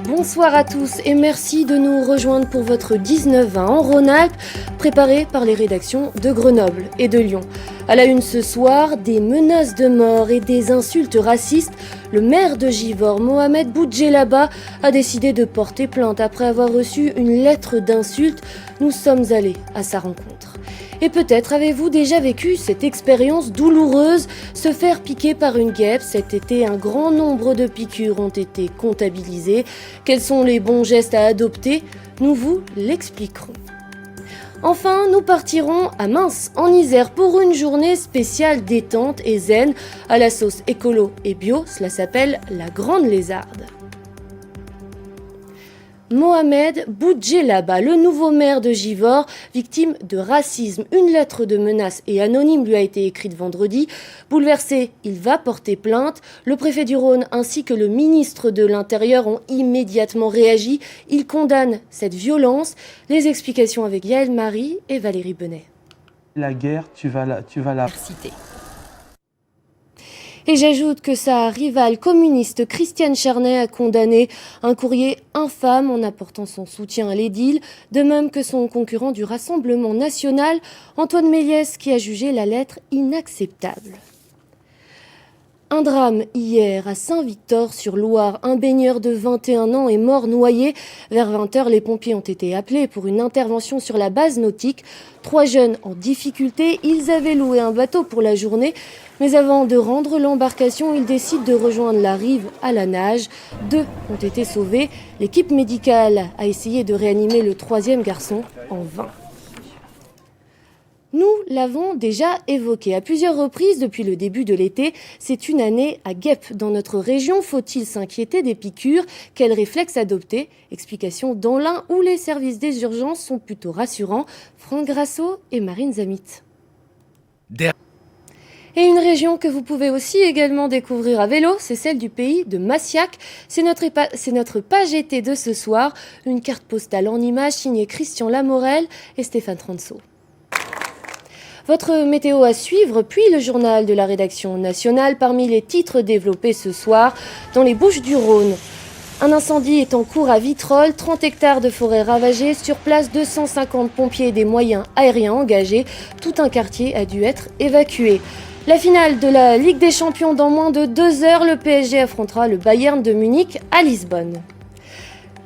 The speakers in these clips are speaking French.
Bonsoir à tous et merci de nous rejoindre pour votre 19-20 en Rhône-Alpes, préparé par les rédactions de Grenoble et de Lyon. À la une ce soir, des menaces de mort et des insultes racistes. Le maire de Givors, Mohamed Boudjelaba, a décidé de porter plainte après avoir reçu une lettre d'insulte. Nous sommes allés à sa rencontre. Et peut-être avez-vous déjà vécu cette expérience douloureuse, se faire piquer par une guêpe. Cet été, un grand nombre de piqûres ont été comptabilisées. Quels sont les bons gestes à adopter? Nous vous l'expliquerons. Enfin, nous partirons à Mince, en Isère, pour une journée spéciale détente et zen à la sauce écolo et bio. Cela s'appelle la Grande Lézarde. Mohamed Boudjelaba, le nouveau maire de Givors, victime de racisme. Une lettre de menace et anonyme lui a été écrite vendredi. Bouleversé, il va porter plainte. Le préfet du Rhône ainsi que le ministre de l'Intérieur ont immédiatement réagi. Ils condamnent cette violence. Les explications avec Yaël Marie et Valérie Benet. La guerre, tu vas la citer. Et j'ajoute que sa rivale communiste Christiane Charnay a condamné un courrier infâme en apportant son soutien à l'édile, de même que son concurrent du Rassemblement national, Antoine Méliès, qui a jugé la lettre inacceptable. Un drame hier à Saint-Victor-sur-Loire. Un baigneur de 21 ans est mort noyé. Vers 20h, les pompiers ont été appelés pour une intervention sur la base nautique. 3 jeunes en difficulté, ils avaient loué un bateau pour la journée. Mais avant de rendre l'embarcation, ils décident de rejoindre la rive à la nage. 2 ont été sauvés. L'équipe médicale a essayé de réanimer le 3e garçon en vain. Nous l'avons déjà évoqué à plusieurs reprises depuis le début de l'été. C'est une année à guêpes dans notre région. Faut-il s'inquiéter des piqûres? Quels réflexes adopter? Explication dans l'Ain où les services des urgences sont plutôt rassurants. Franck Grasso et Marine Zamit. Et une région que vous pouvez aussi également découvrir à vélo, c'est celle du pays de Massiac. C'est notre page été de ce soir. Une carte postale en images signée Christian Lamorel et Stéphane Transo. Votre météo à suivre, puis le journal de la rédaction nationale. Parmi les titres développés ce soir, dans les Bouches-du-Rhône. Un incendie est en cours à Vitrolles, 30 hectares de forêt ravagée. Sur place, 250 pompiers et des moyens aériens engagés. Tout un quartier a dû être évacué. La finale de la Ligue des Champions dans moins de 2 heures. Le PSG affrontera le Bayern de Munich à Lisbonne.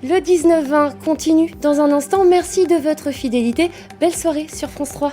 Le 19-20 continue dans un instant. Merci de votre fidélité. Belle soirée sur France 3.